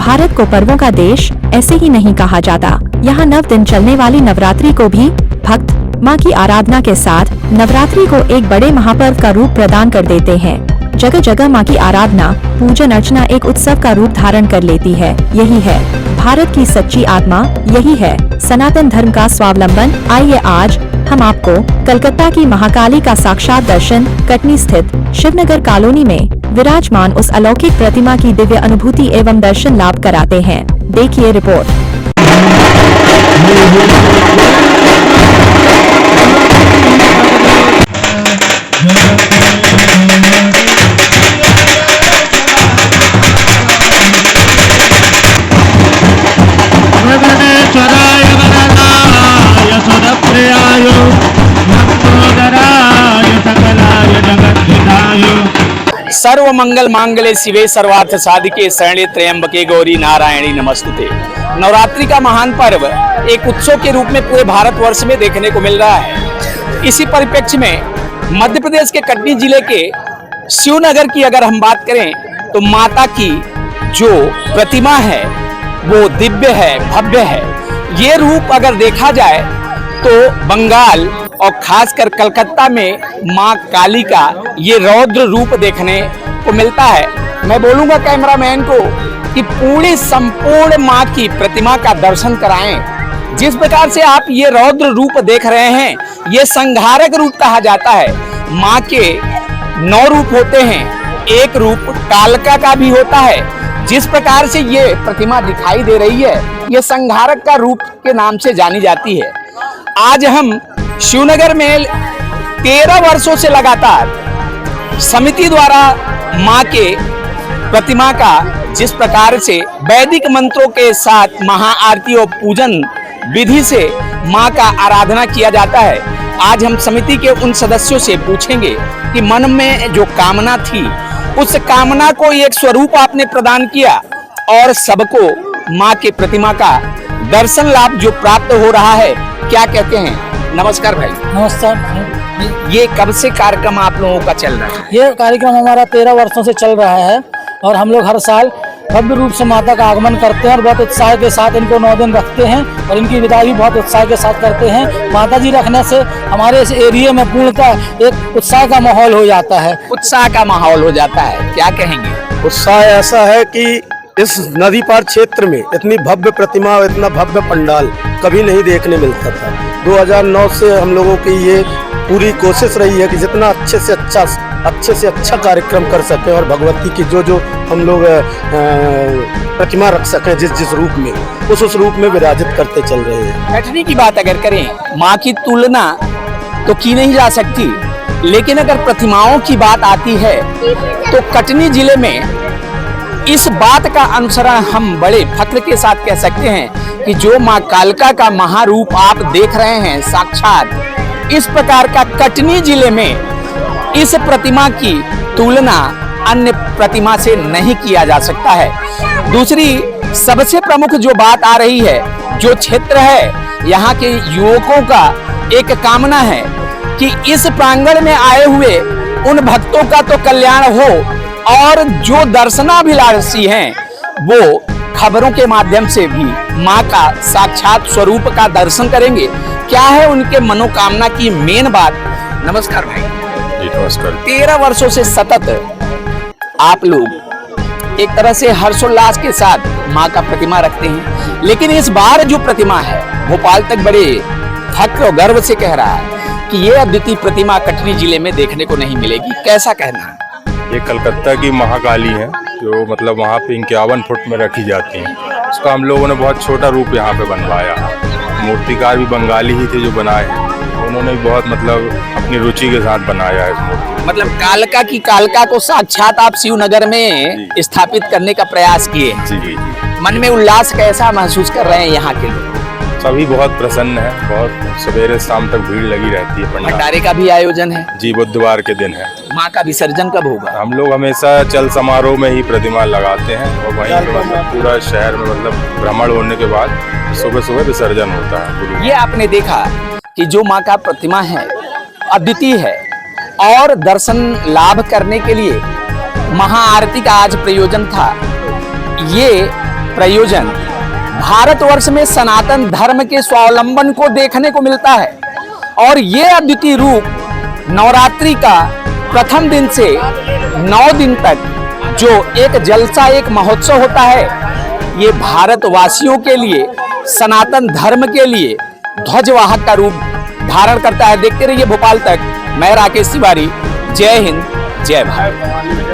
भारत को पर्वों का देश ऐसे ही नहीं कहा जाता। यहाँ 9 दिन चलने वाली नवरात्रि को भी भक्त माँ की आराधना के साथ नवरात्रि को एक बड़े महापर्व का रूप प्रदान कर देते हैं। जगह जगह माँ की आराधना, पूजन अर्चना एक उत्सव का रूप धारण कर लेती है। यही है भारत की सच्ची आत्मा, यही है सनातन धर्म का स्वावलंबन। आइए आज हम आपको कलकत्ता की महाकाली का साक्षात दर्शन, कटनी स्थित शिवनगर कॉलोनी में विराजमान उस अलौकिक प्रतिमा की दिव्य अनुभूति एवं दर्शन लाभ कराते हैं। देखिए रिपोर्ट। सर्व मंगल मांगल्ये शिवे सर्वार्थ साधिके शरण्ये त्र्यंबके गौरी नारायणी नमस्तुते। नवरात्रि का महान पर्व एक उत्सव के रूप में पूरे भारतवर्ष में देखने को मिल रहा है। इसी परिप्रेक्ष्य में मध्य प्रदेश के कटनी जिले के शिवनगर की अगर हम बात करें तो माता की जो प्रतिमा है वो दिव्य है, भव्य है। ये रूप अगर देखा जाए तो बंगाल और खासकर कलकत्ता में माँ काली का ये रौद्र रूप देखने को मिलता है। मैं बोलूंगा कैमरामैन को कि पूरी संपूर्ण माँ की प्रतिमा का दर्शन कराएं। जिस प्रकार से आप ये रौद्र रूप देख रहे हैं, ये संहारक रूप कहा जाता है। माँ के 9 रूप होते हैं, एक रूप कालका का भी होता है। जिस प्रकार से ये प्रतिमा दिखाई दे रही है, ये संहारक का रूप के नाम से जानी जाती है। आज हम शिवनगर में 13 वर्षों से लगातार समिति द्वारा माँ के प्रतिमा का जिस प्रकार से वैदिक मंत्रों के साथ महाआरती और पूजन विधि से माँ का आराधना किया जाता है। आज हम समिति के उन सदस्यों से पूछेंगे कि मन में जो कामना थी, उस कामना को एक स्वरूप आपने प्रदान किया और सबको माँ के प्रतिमा का दर्शन लाभ जो प्राप्त हो रहा है, क्या कहते हैं? नमस्कार भाई। नमस्कार। ये कब से कार्यक्रम आप लोगों का चल रहा है? ये कार्यक्रम हमारा 13 वर्षों से चल रहा है और हम लोग हर साल भव्य रूप से माता का आगमन करते हैं और बहुत उत्साह के साथ इनको 9 दिन रखते हैं और इनकी विदाई भी बहुत उत्साह के साथ करते हैं। माता जी रखने से हमारे इस एरिया में पूर्णतः एक उत्साह का माहौल हो जाता है। उत्साह का माहौल हो जाता है, क्या कहेंगे? उत्साह ऐसा है कि इस नदी पार क्षेत्र में इतनी भव्य प्रतिमा और इतना भव्य पंडाल कभी नहीं देखने मिलता था। 2009 से हम लोगों की ये पूरी कोशिश रही है कि जितना अच्छे से अच्छा कार्यक्रम कर सकें और भगवती की जो हम लोग प्रतिमा रख सकें जिस रूप में उस रूप में विराजित करते चल रहे हैं। कटनी की बात अगर करें, माँ की तुलना तो की नहीं जा सकती, लेकिन अगर प्रतिमाओं की बात आती है तो कटनी जिले में इस बात का अनुसरण हम बड़े फख्र के साथ कह सकते हैं कि जो माँ कालका का महारूप आप देख रहे हैं साक्षात, इस प्रकार का कटनी जिले में इस प्रतिमा की तुलना अन्य प्रतिमा से नहीं किया जा सकता है। दूसरी सबसे प्रमुख जो बात आ रही है, जो क्षेत्र है, यहाँ के युवकों का एक कामना है कि इस प्रांगण में आए हुए उन भक्तों का तो कल्याण हो और जो दर्शनाभिलाषी हैं वो खबरों के माध्यम से भी माँ का साक्षात स्वरूप का दर्शन करेंगे। क्या है उनके मनोकामना की मेन बात? नमस्कार भाई। जी नमस्कार। 13 वर्षों से सतत आप लोग एक तरह से हर्षोल्लास के साथ माँ का प्रतिमा रखते हैं, लेकिन इस बार जो प्रतिमा है भोपाल तक बड़े फख्र और गर्व से कह रहा है कि ये अद्वितीय प्रतिमा कटनी जिले में देखने को नहीं मिलेगी। कैसा कहना है? ये कलकत्ता की महाकाली है जो मतलब वहाँ पे 51 फुट में रखी जाती है। उसका हम लोगों ने बहुत छोटा रूप यहाँ पे बनवाया। मूर्तिकार भी बंगाली ही थे जो बनाए, उन्होंने बहुत मतलब अपनी रुचि के साथ बनाया है इस मूर्ति। मतलब कालका की कालका को साक्षात आप शिवनगर में स्थापित करने का प्रयास किए। जी जी। मन में उल्लास कैसा महसूस कर रहे हैं यहाँ के लोग? सभी बहुत प्रसन्न है, बहुत सवेरे शाम तक भीड़ लगी रहती है। भंडारे का भी आयोजन है? जी, बुधवार के दिन है। माँ का विसर्जन कब होगा? हम लोग हमेशा चल समारोह में ही प्रतिमा लगाते हैं और वहीं पे मतलब पूरा शहर में मतलब भ्रमण होने के बाद सुबह विसर्जन होता है। ये आपने देखा कि जो माँ का प्रतिमा है अद्वितीय है और दर्शन लाभ करने के लिए महाआरती का आज प्रयोजन था। ये प्रयोजन भारतवर्ष में सनातन धर्म के स्वावलंबन को देखने को मिलता है। और ये अद्वितीय रूप नवरात्रि का प्रथम दिन से 9 दिन तक जो एक जलसा, एक महोत्सव होता है, ये भारतवासियों के लिए, सनातन धर्म के लिए ध्वजवाहक का रूप धारण करता है। देखते रहिए भोपाल तक। मैं राकेश तिवारी। जय हिंद, जय भारत।